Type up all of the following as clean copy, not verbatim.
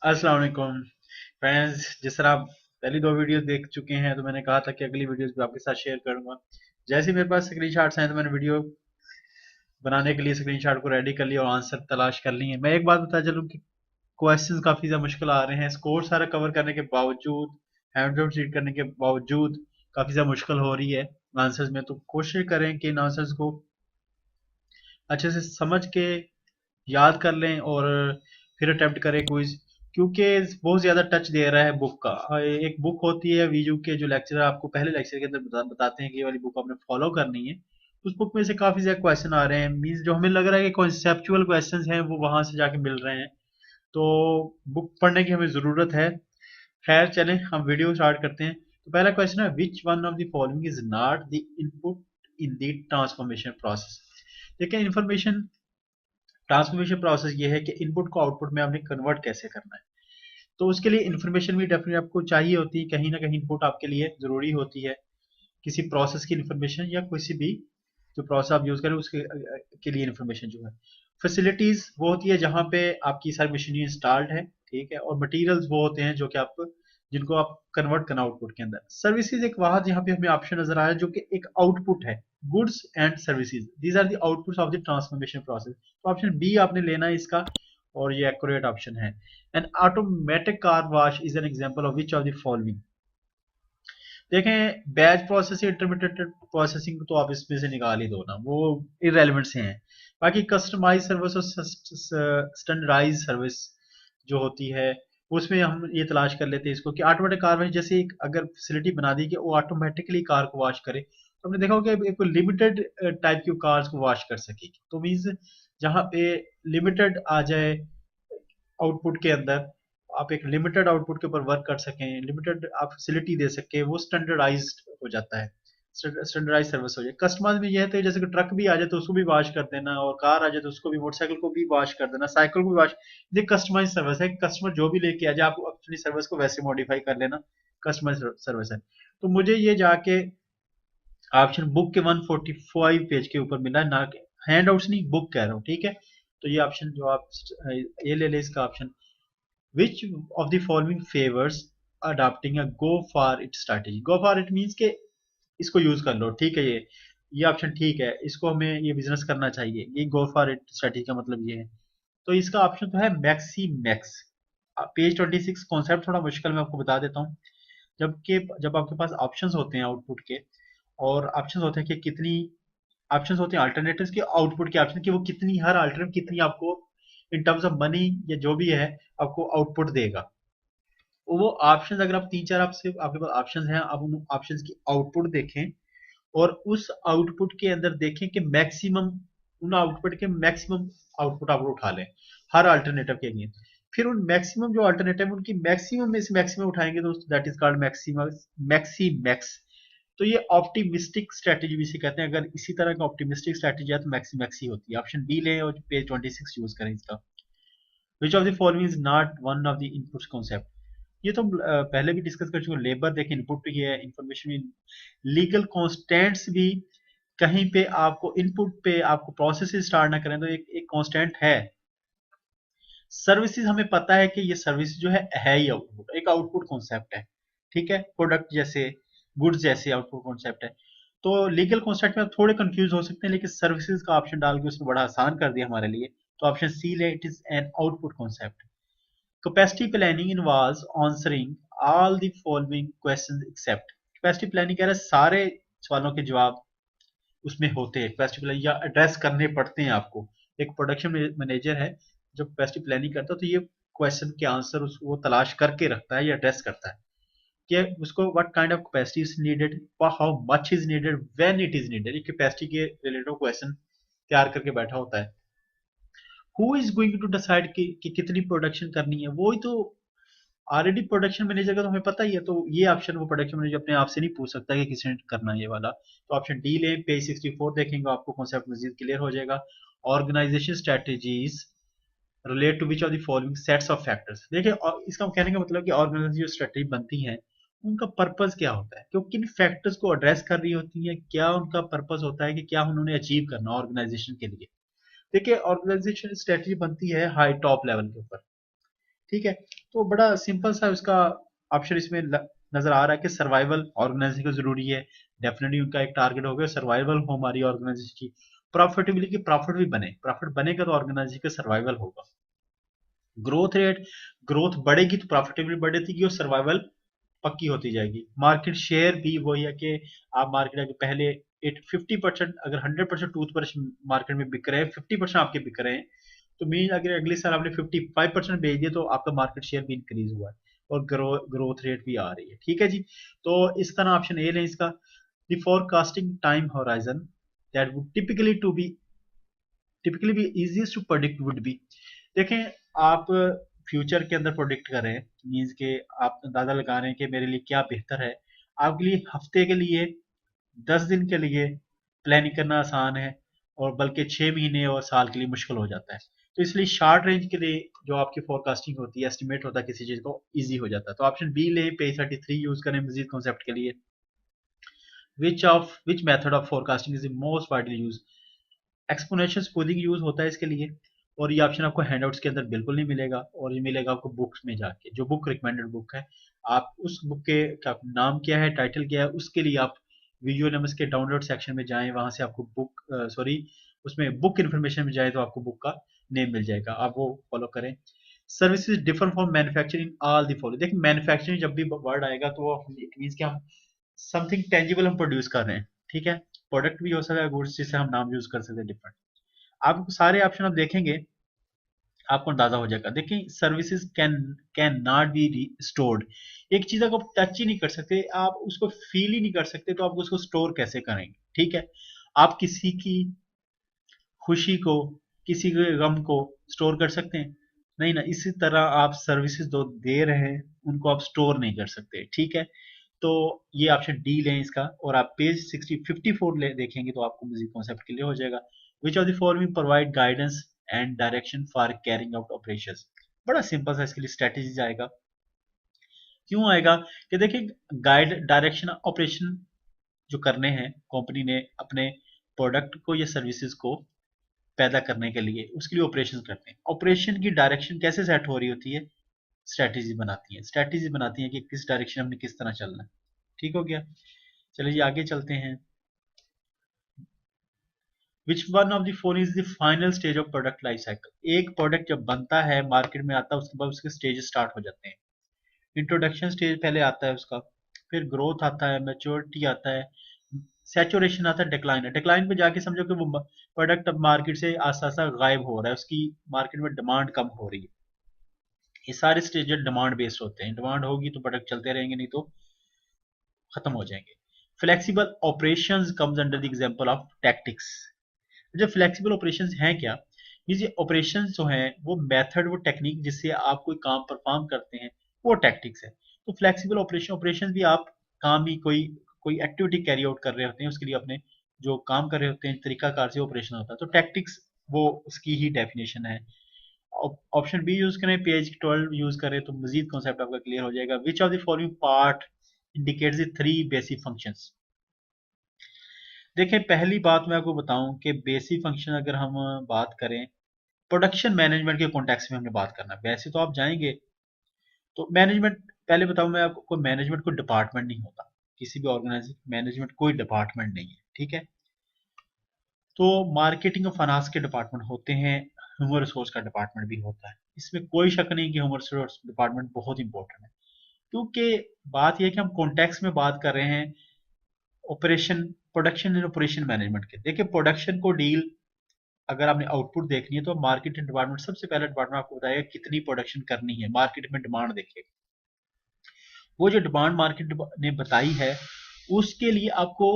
अस्सलाम वालेकुम फ्रेंड्स। जिस तरह आप पहली दो वीडियोस देख चुके हैं तो मैंने कहा था कि अगली वीडियोस भी आपके साथ शेयर करूंगा। जैसे ही मेरे पास स्क्रीनशॉट्स हैं तो मैंने वीडियो बनाने के लिए स्क्रीनशॉट को रेडी कर लिया और आंसर तलाश कर लिए। मैं एक बात बता चलूं कि क्वेश्चंस काफी ज्यादा मुश्किल आ रहे हैं, स्कोर सारा कवर करने के बावजूद, हैंड आउट रीड करने के बावजूद काफी ज्यादा मुश्किल हो रही है आंसर्स में। तो कोशिश करें कि इन आंसर्स को अच्छे से समझ के याद कर लें और फिर अटेम्प्ट करें क्विज, क्योंकि बहुत ज्यादा टच दे रहा है बुक का। एक बुक होती है वीजू के, जो लेक्चर आपको पहले लेक्चर के अंदर बताते हैं कि ये वाली बुक आपने फॉलो करनी है। उस बुक में से काफी ज्यादा क्वेश्चन आ रहे हैं, मीन्स जो हमें लग रहा है कि कॉन्सेप्चुअल क्वेश्चंस हैं वो वहां से जाके मिल रहे हैं। तो बुक पढ़ने की हमें जरूरत है। खैर चलें, हम वीडियो स्टार्ट करते हैं। तो पहला क्वेश्चन है, which one of the following is not the input in the transformation process. देखिए, इंफॉर्मेशन ट्रांसफॉर्मेशन प्रोसेस ये है कि इनपुट को आउटपुट में आपने कन्वर्ट कैसे करना है। तो उसके लिए इन्फॉर्मेशन भी डेफिनेटली आपको चाहिए होती है, कहीं ना कहीं इनपुट आपके लिए जरूरी होती है। किसी प्रोसेस की इन्फॉर्मेशन या किसी भी जो प्रोसेस आप यूज करें उसके के लिए इन्फॉर्मेशन जो है। फैसिलिटीज वो होती है जहां पे आपकी सारी मशीनरी इंस्टॉल्ड है, ठीक है। और मटेरियल्स वो होते हैं जो कि आप जिनको आप कन्वर्ट करना आउटपुट के अंदर। सर्विसेज एक वहां यहाँ पे हमें ऑप्शन नजर आया जो कि एक आउटपुट है। Goods and services, these are the outputs of the transformation process. तो ऑप्शन बी आपने लेना है इसका, और ये एक्यूरेट ऑप्शन है। An automatic car wash is an example of which of the following. देखें, बैच प्रोसेसिंग, इंटरमीडिएट प्रोसेसिंग तो आप इसमें से निकाल ही दो ना, वो इरेलीवेंट से हैं। बाकी कस्टमाइज सर्विस और स्टैंडर्डाइज सर्विस जो होती है, उसमें हम ये तलाश कर लेते हैं इसको कि ऑटोमेटिक कार वॉश, जैसे एक अगर फैसिलिटी बना दी कि वो ऑटोमेटिकली कार को वॉश करे, तो हमने देखा होगा कि एक लिमिटेड टाइप की कार्स को वॉश कर सकेगी। तो मीन्स जहाँ पे लिमिटेड आ जाए आउटपुट के अंदर, आप एक लिमिटेड आउटपुट के ऊपर वर्क कर सकें, लिमिटेड आप फैसिलिटी दे सके, वो स्टैंडर्डाइज्ड हो जाता है। स्टैंडर्डाइज सर्विस हो जाए। कस्टमाइज में ये है तो जैसे कि ट्रक भी आ जाए तो उसको भी वॉश कर देना, और कार आ जाए तो उसको भी, मोटरसाइकिल को भी वॉश कर देना, साइकिल को भी वॉश। ये कस्टमाइज सर्विस है। कस्टमर जो भी लेके आ जाए, आप अपनी सर्विस को वैसे मॉडिफाई कर लेना, कस्टमाइज सर्विस है। तो मुझे ये जाके ऑप्शन बुक के 145 पेज के ऊपर मिला, ना हैंड आउट्स नहीं, बुक कह रहा हूँ, ठीक है। तो ये ऑप्शन जो आप ये ले ले इसका option. Which of the following favors adopting a go for it strategy? Go for it means के इसको यूज कर लो, ठीक है। ये ऑप्शन ठीक है, इसको हमें ये बिजनेस करना चाहिए, ये गो फॉर इट स्ट्रेटेजी का मतलब ये है। तो इसका ऑप्शन तो है मैक्सी मैक्स। पेज 26 कॉन्सेप्ट थोड़ा मुश्किल, मैं आपको बता देता हूँ। जब आपके पास ऑप्शंस होते हैं आउटपुट के, और ऑप्शंस होते हैं कि कितनी ऑप्शंस होते हैं अल्टरनेटिव्स के, आउटपुट के ऑप्शन कि वो कितनी, हर अल्टरनेटिव कितनी आपको इन टर्म्स ऑफ मनी या जो भी है आपको आउटपुट देगा। वो ऑप्शंस अगर आप तीन चार आपसे आपके पास ऑप्शंस हैं, आप उन ऑप्शंस की आउटपुट देखें, और उस आउटपुट के अंदर देखें कि मैक्सिमम, उन आउटपुट के मैक्सिमम आउटपुट आप उठा लें हर अल्टरनेटिव के लिए। फिर उन मैक्सिमम जो अल्टरनेटिव उनकी मैक्सिमम में से मैक्सिमम उठाएंगे तो that is called maximum, maxi max. तो ये ऑप्टिमिस्टिक स्ट्रेटेजी भी इसे कहते हैं। अगर इसी तरह का ऑप्टिमिस्टिक स्ट्रेटेजी है तो मैक्सी मैक्सी होती है। ऑप्शन बी लें और पेज 26 यूज करें इसका। विच of the following is not one of the input concept. ये तो पहले भी डिस्कस कर चुके। लेबर देखें इनपुट ही है, इंफॉर्मेशन, लीगल कॉन्स्टेंट्स भी कहीं पे आपको इनपुट पे आपको प्रोसेस स्टार्ट ना करें तो एक कांस्टेंट है। सर्विसेज हमें पता है कि ये सर्विस जो है ही आउटपुट, एक आउटपुट कॉन्सेप्ट है, ठीक है। प्रोडक्ट जैसे, गुड्स जैसे आउटपुट कॉन्सेप्ट है। तो लीगल कॉन्सेप्ट में आप थोड़े कंफ्यूज हो सकते हैं, लेकिन सर्विसेज का ऑप्शन डाल के उसको बड़ा आसान कर दिया हमारे लिए। तो ऑप्शन सी ले, it is an output concept. Capacity planning involves answering all the following questions except. Capacity planning कह रहा है सारे सवालों के जवाब उसमें होते हैं, कैपेसिटी प्लानिंग या एड्रेस करने पड़ते हैं आपको। एक प्रोडक्शन मैनेजर है जो कैपेसिटी प्लानिंग करता है, तो ये क्वेश्चन के आंसर वो तलाश करके रखता है या एड्रेस करता है कि उसको what kind of capacity is needed, how much is needed, when it is needed. ये कैपेसिटी के रिलेटेड क्वेश्चन तैयार करके बैठा होता है। Who is going to decide कि कितनी प्रोडक्शन करनी है, वो ही तो ऑलरेडी प्रोडक्शन मैनेजर का तो हमें पता ही है। तो ये ऑप्शन वो प्रोडक्शन मैनेजर अपने आप से नहीं पूछ सकता कि किसने करना है ये वाला। तो ऑप्शन डी ले, पेज 64 देखेंगे आपको कॉन्सेप्ट मजीद क्लियर हो जाएगा। Organisation strategies relate to which of the following sets of factors. देखिए, इसका कहने का मतलब कि ऑर्गेनाइजेशन जो स्ट्रेटेजी बनती है उनका पर्पस क्या होता है, क्यों किन फैक्टर्स को एड्रेस कर रही होती है, क्या उनका पर्पस होता है कि क्या उन्होंने अचीव करना ऑर्गेनाइजेशन के लिए। देखिए, ऑर्गेनाइजेशन स्ट्रेटेजी बनती है हाई टॉप लेवल के ऊपर, ठीक है, तो बड़ा सिंपल सा उसका ऑप्शन इसमें नजर आ रहा है कि सर्वाइवल ऑर्गेनाइजेशन को जरूरी है, डेफिनेटली उनका एक टारगेट होगा सर्वाइवल हो हमारी ऑर्गेनाइजेशन की, प्रॉफिटेबिलिटी प्रॉफिट भी बने, प्रॉफिट बनेगा तो ऑर्गेनाइजेशन का सर्वाइवल होगा, ग्रोथ रेट, ग्रोथ बढ़ेगी तो प्रॉफिटेबिलिटी बढ़ेगी और सर्वाइवल पक्की होती जाएगी, मार्केट शेयर भी वही है कि आप मार्केट के पहले 50%, अगर 100% टूथब्रश मार्केट में बिक रहे हैं, 50% आपके बिक रहे हैं, तो मीन अगर अगले साल आपने 55% बेच दिए तो आपका मार्केट शेयर भी इंक्रीज हुआ है और ग्रोथ रेट भी आ रही है, ठीक है जी। तो इस तरह ऑप्शन ए लें इसका, the forecasting time horizon that would typically be easiest to predict would be, देखें आप फ्यूचर के अंदर प्रोडिक्ट कर रहे हैं, मीन्स के आप अंदाजा लगा रहे हैं कि मेरे लिए क्या बेहतर है, आपके लिए हफ्ते के लिए 10 दिन के लिए प्लानिंग करना आसान है और बल्कि 6 महीने और साल के लिए मुश्किल हो जाता है, तो इसलिए शॉर्ट रेंज के लिए जो आपकी फोरकास्टिंग होती है, एस्टिमेट होता है किसी चीज को, ईजी हो जाता है, तो ऑप्शन बी ले, पेज 33 यूज करें मजीद कॉन्सेप्ट के लिए, which method of forecasting is the most widely use, exponential smoothing use होता है इसके लिए, और ये ऑप्शन आपको हैंडआउट्स के अंदर बिल्कुल नहीं मिलेगा, और ये मिलेगा आपको बुक्स में जाके, जो बुक रिकमेंडेड बुक है, आप उस बुक के क्या नाम क्या है, टाइटल क्या है, उसके लिए आप विजुअल एमएस के डाउनलोड सेक्शन में जाएं, वहां से आपको बुक सॉरी उसमें बुक इन्फॉर्मेशन में जाए तो आपको बुक का नेम मिल जाएगा, आप वो फॉलो करें। Services differ from manufacturing all the follow, देखिए मैन्युफैक्चरिंग जब भी वर्ड आएगा तो वो इट मींस कि हम समथिंग टेंजिबल हम प्रोड्यूस कर रहे हैं, ठीक है, प्रोडक्ट भी हो सकता है गुड्स जिसे हम नाम यूज कर सकते हैं डिफरेंट, आप सारे ऑप्शन आप देखेंगे आपको अंदाजा हो जाएगा, देखिए services can not be stored, एक चीज को आप टच ही नहीं कर सकते, आप उसको फील ही नहीं कर सकते, तो आप उसको स्टोर कैसे करेंगे, ठीक है, आप किसी की खुशी को, किसी के गम को स्टोर कर सकते हैं, नहीं ना, इसी तरह आप सर्विसेज जो दे रहे हैं उनको आप स्टोर नहीं कर सकते, ठीक है, तो ये ऑप्शन डी लें इसका, और आप पेज 54 ले देखेंगे तो आपको मजीद कॉन्सेप्ट क्लियर हो जाएगा, विच of the following provide guidance and direction for carrying out operations, बड़ा सिंपल सा इसके लिए स्ट्रेटेजी आएगा, क्यों आएगा कि देखिए गाइड डायरेक्शन ऑपरेशन जो करने हैं कंपनी ने अपने प्रोडक्ट को या सर्विसेज को पैदा करने के लिए, उसके लिए ऑपरेशन करते हैं, ऑपरेशन की डायरेक्शन कैसे सेट हो रही होती है, स्ट्रेटेजी बनाती है कि किस डायरेक्शन में किस तरह चलना है, ठीक हो गया, चलिए आगे चलते हैं, which one of the phone is the final stage of product life cycle, एक प्रोडक्ट जब बनता है मार्केट में आता है उसके बाद उसके स्टेज स्टार्ट हो जाते हैं, इंट्रोडक्शन स्टेज पहले आता है उसका, फिर ग्रोथ आता है, मैच्योरिटी आता है, सैचुरेशन आता है, डिक्लाइन है, डिक्लाइन पे जाके समझो कि वो प्रोडक्ट अब मार्केट से आस्ता आस्ता गायब हो रहा है, उसकी मार्केट में डिमांड कम हो रही है, ये सारे स्टेज डिमांड बेस्ड होते हैं, डिमांड होगी तो प्रोडक्ट चलते रहेंगे, नहीं तो खत्म हो जाएंगे, flexible operations comes under the example of tactics, जो फ्लेक्सिबल ऑपरेशंस हैं क्या, ये ऑपरेशंस जो हैं वो मेथड, वो टेक्निक जिससे आप कोई काम परफॉर्म करते हैं वो टैक्टिक्स है, तो फ्लेक्सिबल ऑपरेशन भी आप काम भी कोई कोई एक्टिविटी कैरी आउट कर रहे होते हैं, उसके लिए अपने जो काम कर रहे होते हैं तरीकाकार से ऑपरेशन होता है, तो टैक्टिक्स वो उसकी ही डेफिनेशन है, ऑप्शन बी यूज करें, पेज 12 यूज करें तो मजीद कॉन्सेप्ट आपका क्लियर हो जाएगा, विच of the following part indicates the three basic functions, देखिए पहली बात मैं आपको बताऊं कि बेसिक फंक्शन अगर हम बात करें प्रोडक्शन मैनेजमेंट के कॉन्टेक्स्ट में हमने बात करना है, वैसे तो आप जाएंगे तो मैनेजमेंट, पहले बताऊं मैं आपको, मैनेजमेंट कोई डिपार्टमेंट नहीं होता, किसी भी ऑर्गेनाइजेशन मैनेजमेंट कोई डिपार्टमेंट नहीं है, ठीक है, तो मार्केटिंग और फाइनेंस के डिपार्टमेंट होते हैं, ह्यूमन रिसोर्स का डिपार्टमेंट भी होता है, इसमें कोई शक नहीं कि ह्यूमन रिसोर्स डिपार्टमेंट बहुत इंपॉर्टेंट है, क्योंकि बात यह है कि हम कॉन्टेक्स्ट में बात कर रहे हैं operation, production and operation management के, देखिए प्रोडक्शन को डील, अगर आपने आउटपुट देखनी है तो मार्केटिंग डिपार्टमेंट सबसे पहला डिपार्टमेंट आपको बताएगा कितनी प्रोडक्शन करनी है, मार्केट में डिमांड देखेगा, वो जो डिमांड मार्केट ने बताई है उसके लिए आपको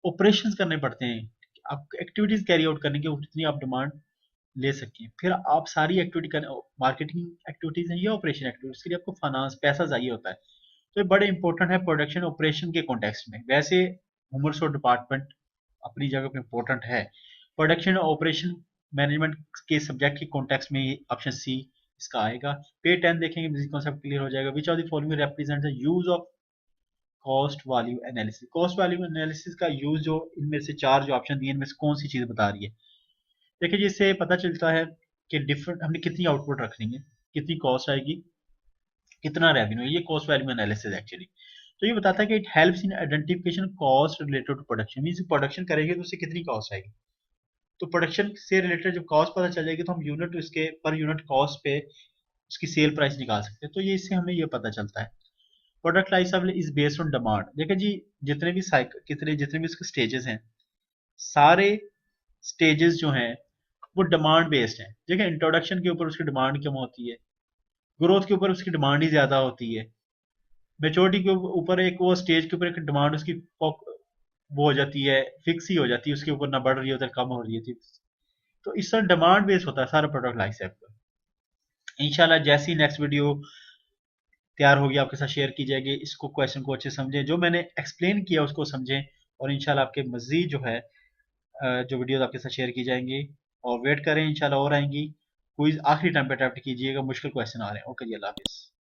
ऑपरेशंस करने पड़ते हैं, आप एक्टिविटीज कैरी आउट करने के जितनी आप डिमांड ले सकें, फिर आप सारी एक्टिविटी कर, मार्केटिंग एक्टिविटीज हैं या ऑपरेशन एक्टिविटीज, के लिए आपको फाइनेंस पैसा चाहिए होता है, तो ये बड़े इंपॉर्टेंट है प्रोडक्शन ऑपरेशन के कॉन्टेक्स्ट में, वैसे ह्यूमन रिसोर्स डिपार्टमेंट अपनी जगह पे इंपॉर्टेंट है, प्रोडक्शन ऑपरेशन मैनेजमेंट के सब्जेक्ट के कॉन्टेक्स्ट में ऑप्शन सी इसका आएगा, पे 10 देखेंगे बेसिक कॉन्सेप्ट क्लियर हो जाएगा, विच of the following represent the use of cost value analysis, cost value analysis का यूज जो इनमें से चार जो ऑप्शन दिए इनमें से कौन सी चीज बता रही है, देखिए जिससे पता चलता है कि डिफरेंट हमने कितनी आउटपुट रखनी है, कितनी कॉस्ट आएगी कितना रेवेन्यू, ये कॉस्ट वैल्यू एनालिसिस एक्चुअली। तो ये बताता है कि it helps in identification cost related to production, means production करेंगे तो उससे कितनी कॉस्ट आएगी। तो प्रोडक्शन से रिलेटेड जब कॉस्ट पता चल जाएगी तो हम यूनिट उसके पर यूनिट कॉस्ट पे उसकी सेल प्राइस निकाल सकते हैं। तो ये इससे हमें ये पता चलता है। Product life cycle is based on demand. देखिए जी, जितने भी साइकिल जितने भी उसके स्टेजेस हैं, सारे स्टेजेस जो हैं वो डिमांड बेस्ड हैं। देखिए इंट्रोडक्शन के ऊपर उसकी डिमांड कम होती है, ग्रोथ के ऊपर उसकी डिमांड ही ज्यादा होती है, मेच्योरिटी के ऊपर एक वो स्टेज के ऊपर एक डिमांड उसकी वो हो जाती है, फिक्स ही हो जाती है, उसके ऊपर ना बढ़ रही होती है कम हो रही है। तो इस तरह डिमांड बेस्ड होता है सारा प्रोडक्ट लाइफ साइकिल। इंशाल्लाह जैसी नेक्स्ट वीडियो तैयार होगी आपके साथ शेयर की जाएगी, इसको क्वेश्चन को अच्छे समझें, जो मैंने एक्सप्लेन किया उसको समझें, और इंशाल्लाह आपके मजीद जो है जो वीडियोस आपके साथ शेयर की जाएंगी। और वेट करें, इंशाल्लाह और आएंगी। क्विज आखिरी टाइम पे अटेम्प्ट कीजिएगा, मुश्किल क्वेश्चन आ रहे हैं। ओके जी, अल्लाह हाफिज़।